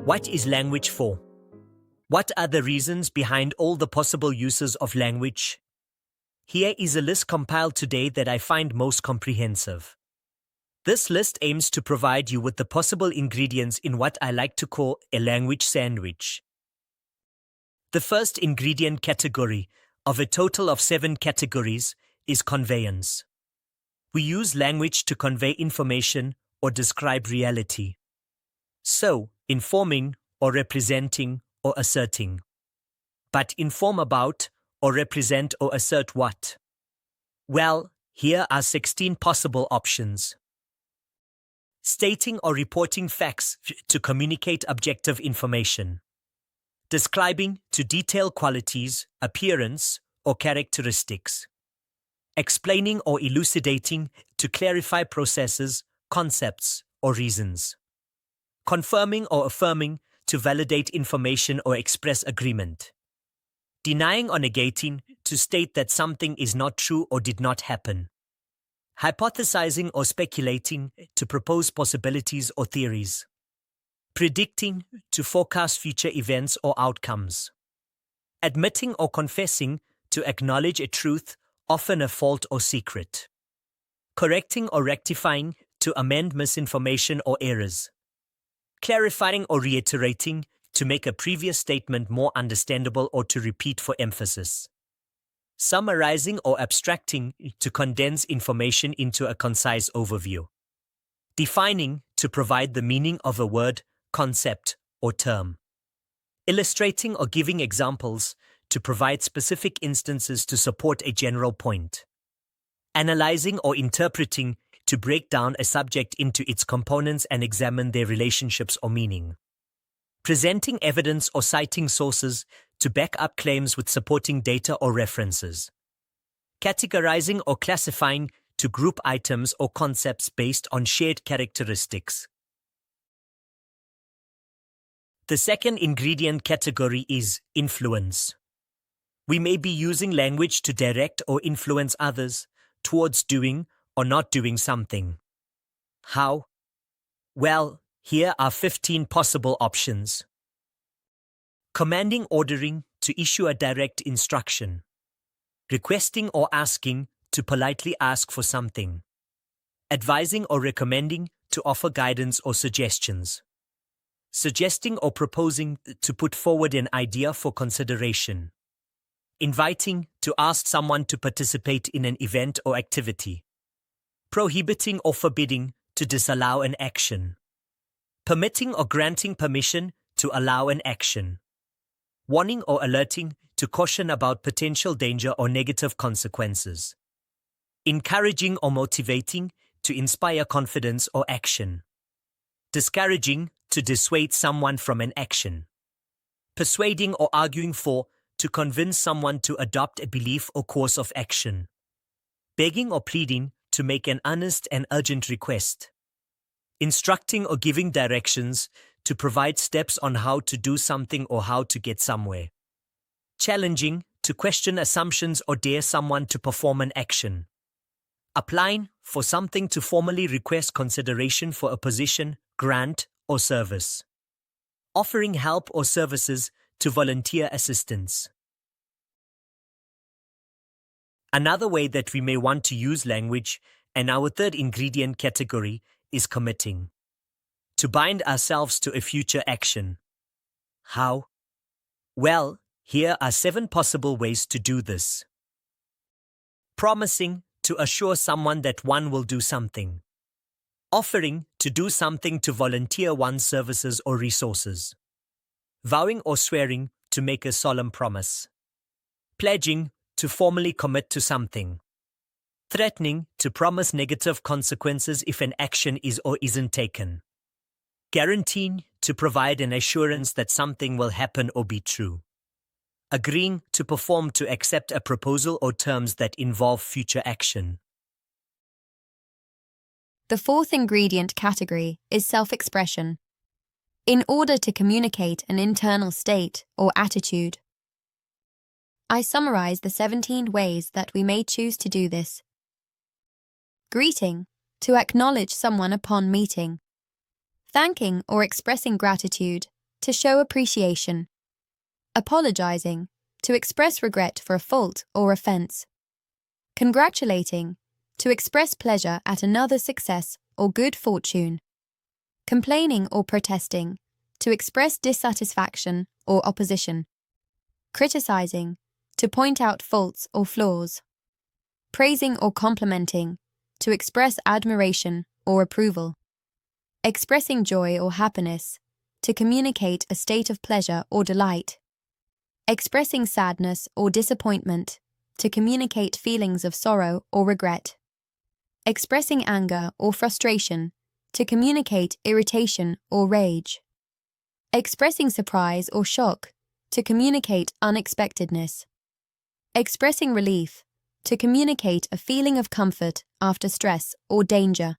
What is language for? What are the reasons behind all the possible uses of language? Here is a list compiled today that I find most comprehensive. This list aims to provide you with the possible ingredients in what I like to call a language sandwich. The first ingredient category, of a total of 7 categories, is conveyance. We use language to convey information or describe reality. So, informing or representing or asserting. But inform about or represent or assert what? Well, here are 16 possible options. Stating or reporting facts to communicate objective information. Describing to detail qualities, appearance, or characteristics. Explaining or elucidating to clarify processes, concepts, or reasons. Confirming or affirming to validate information or express agreement. Denying or negating to state that something is not true or did not happen. Hypothesizing or speculating to propose possibilities or theories. Predicting to forecast future events or outcomes. Admitting or confessing to acknowledge a truth, often a fault or secret. Correcting or rectifying to amend misinformation or errors. Clarifying or reiterating to make a previous statement more understandable or to repeat for emphasis. Summarizing or abstracting to condense information into a concise overview. Defining to provide the meaning of a word, concept, or term. Illustrating or giving examples to provide specific instances to support a general point. Analyzing or interpreting to break down a subject into its components and examine their relationships or meaning. Presenting evidence or citing sources to back up claims with supporting data or references. Categorizing or classifying to group items or concepts based on shared characteristics. The second ingredient category is influence. We may be using language to direct or influence others towards doing or not doing something. How? Well, here are 15 possible options. Commanding, ordering to issue a direct instruction. Requesting or asking to politely ask for something. Advising or recommending to offer guidance or suggestions. Suggesting or proposing to put forward an idea for consideration. Inviting to ask someone to participate in an event or activity. Prohibiting or forbidding to disallow an action. Permitting or granting permission to allow an action. Warning or alerting to caution about potential danger or negative consequences. Encouraging or motivating to inspire confidence or action. Discouraging to dissuade someone from an action. Persuading or arguing for to convince someone to adopt a belief or course of action. Begging or pleading to make an earnest and urgent request. Instructing or giving directions to provide steps on how to do something or how to get somewhere. Challenging to question assumptions or dare someone to perform an action. Applying for something to formally request consideration for a position, grant, or service. Offering help or services to volunteer assistance. Another way that we may want to use language, and our third ingredient category, is committing. To bind ourselves to a future action. How? Well, here are 7 possible ways to do this. Promising to assure someone that one will do something. Offering to do something to volunteer one's services or resources. Vowing or swearing to make a solemn promise. Pledging to formally commit to something. Threatening to promise negative consequences if an action is or isn't taken. Guaranteeing to provide an assurance that something will happen or be true. Agreeing to perform to accept a proposal or terms that involve future action. The fourth ingredient category is self-expression. In order to communicate an internal state or attitude. I summarize the 17 ways that we may choose to do this. Greeting, to acknowledge someone upon meeting. Thanking or expressing gratitude, to show appreciation. Apologizing, to express regret for a fault or offense. Congratulating, to express pleasure at another's success or good fortune. Complaining or protesting, to express dissatisfaction or opposition. Criticizing, to point out faults or flaws. Praising or complimenting, to express admiration or approval. Expressing joy or happiness, to communicate a state of pleasure or delight. Expressing sadness or disappointment, to communicate feelings of sorrow or regret. Expressing anger or frustration, to communicate irritation or rage. Expressing surprise or shock, to communicate unexpectedness. Expressing relief, to communicate a feeling of comfort after stress or danger.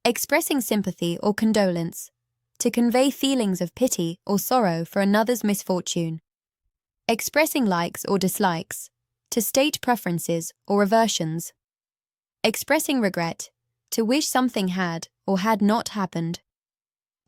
Expressing sympathy or condolence, to convey feelings of pity or sorrow for another's misfortune. Expressing likes or dislikes, to state preferences or aversions. Expressing regret, to wish something had or had not happened.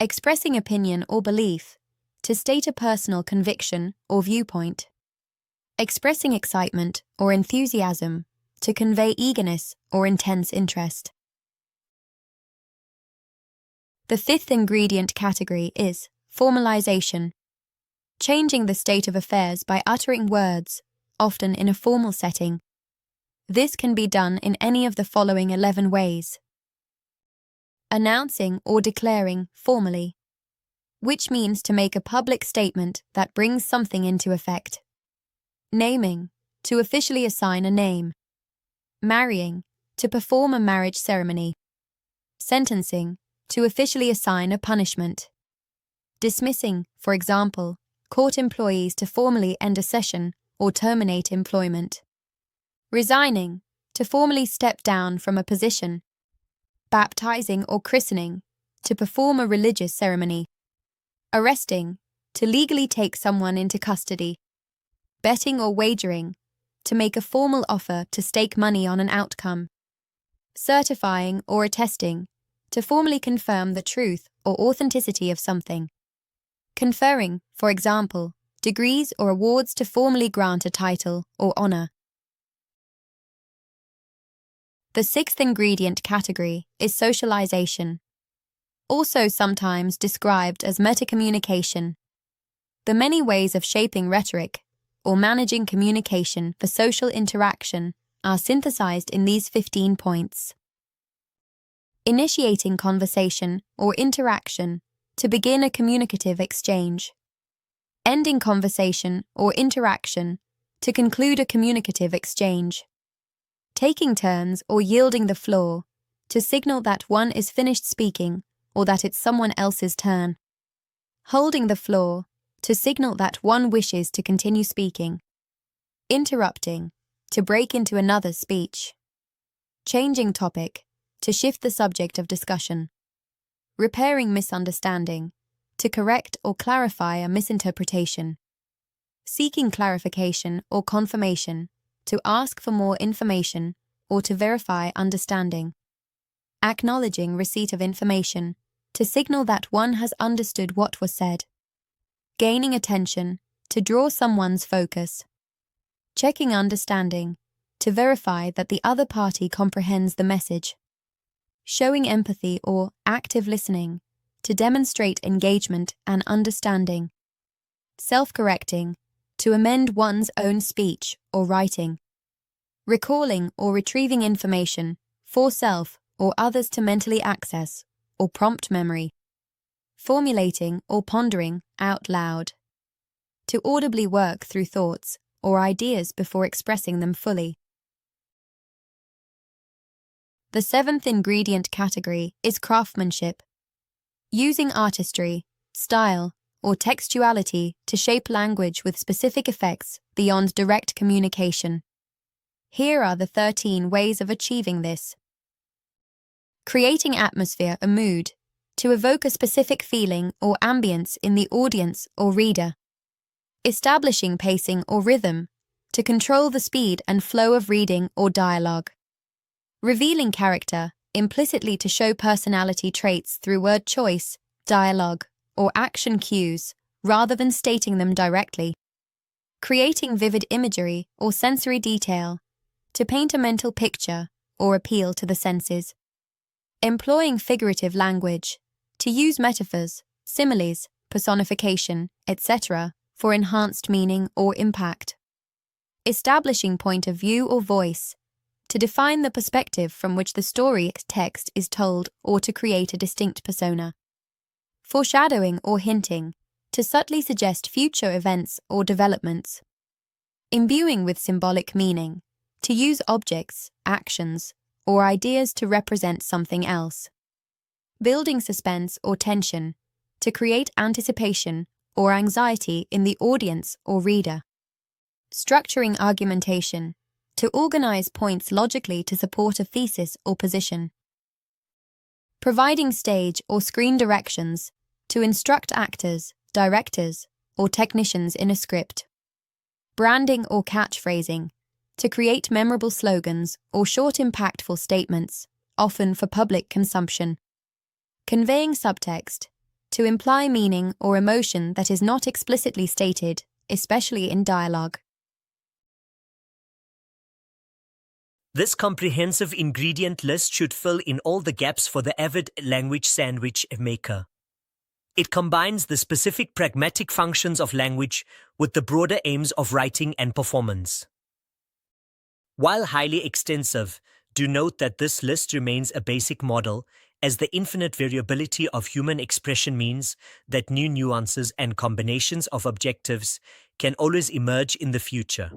Expressing opinion or belief, to state a personal conviction or viewpoint. Expressing excitement or enthusiasm, to convey eagerness or intense interest. The fifth ingredient category is formalization, changing the state of affairs by uttering words, often in a formal setting. This can be done in any of the following 11 ways. Announcing or declaring formally, which means to make a public statement that brings something into effect. Naming, to officially assign a name. Marrying, to perform a marriage ceremony. Sentencing, to officially assign a punishment. Dismissing, for example, court employees to formally end a session or terminate employment. Resigning, to formally step down from a position. Baptizing or christening, to perform a religious ceremony. Arresting, to legally take someone into custody. Betting or wagering, to make a formal offer to stake money on an outcome. Certifying or attesting, to formally confirm the truth or authenticity of something. Conferring, for example, degrees or awards to formally grant a title or honor. The sixth ingredient category is socialization, also sometimes described as metacommunication. The many ways of shaping rhetoric or managing communication for social interaction are synthesized in these 15 points. Initiating conversation or interaction to begin a communicative exchange. Ending conversation or interaction to conclude a communicative exchange. Taking turns or yielding the floor to signal that one is finished speaking or that it's someone else's turn. Holding the floor to signal that one wishes to continue speaking. Interrupting to break into another's speech. Changing topic to shift the subject of discussion. Repairing misunderstanding, to correct or clarify a misinterpretation. Seeking clarification or confirmation, to ask for more information or to verify understanding. Acknowledging receipt of information, to signal that one has understood what was said. Gaining attention, to draw someone's focus. Checking understanding, to verify that the other party comprehends the message. Showing empathy or active listening, to demonstrate engagement and understanding. Self-correcting, to amend one's own speech or writing. Recalling or retrieving information for self or others to mentally access or prompt memory. Formulating or pondering out loud. To audibly work through thoughts or ideas before expressing them fully. The seventh ingredient category is craftsmanship, using artistry, style, or textuality to shape language with specific effects beyond direct communication. Here are the 13 ways of achieving this. Creating atmosphere or mood, to evoke a specific feeling or ambience in the audience or reader. Establishing pacing or rhythm, to control the speed and flow of reading or dialogue. Revealing character, implicitly to show personality traits through word choice, dialogue, or action cues rather than stating them directly. Creating vivid imagery or sensory detail to paint a mental picture or appeal to the senses. Employing figurative language to use metaphors, similes, personification, etc. for enhanced meaning or impact. Establishing point of view or voice to define the perspective from which the story text is told or to create a distinct persona. Foreshadowing or hinting to subtly suggest future events or developments. Imbuing with symbolic meaning to use objects, actions, or ideas to represent something else. Building suspense or tension to create anticipation or anxiety in the audience or reader. Structuring argumentation to organize points logically to support a thesis or position. Providing stage or screen directions to instruct actors, directors, or technicians in a script. Branding or catchphrasing to create memorable slogans or short impactful statements, often for public consumption. Conveying subtext to imply meaning or emotion that is not explicitly stated, especially in dialogue. This comprehensive ingredient list should fill in all the gaps for the avid language sandwich maker. It combines the specific pragmatic functions of language with the broader aims of writing and performance. While highly extensive, do note that this list remains a basic model, as the infinite variability of human expression means that new nuances and combinations of objectives can always emerge in the future.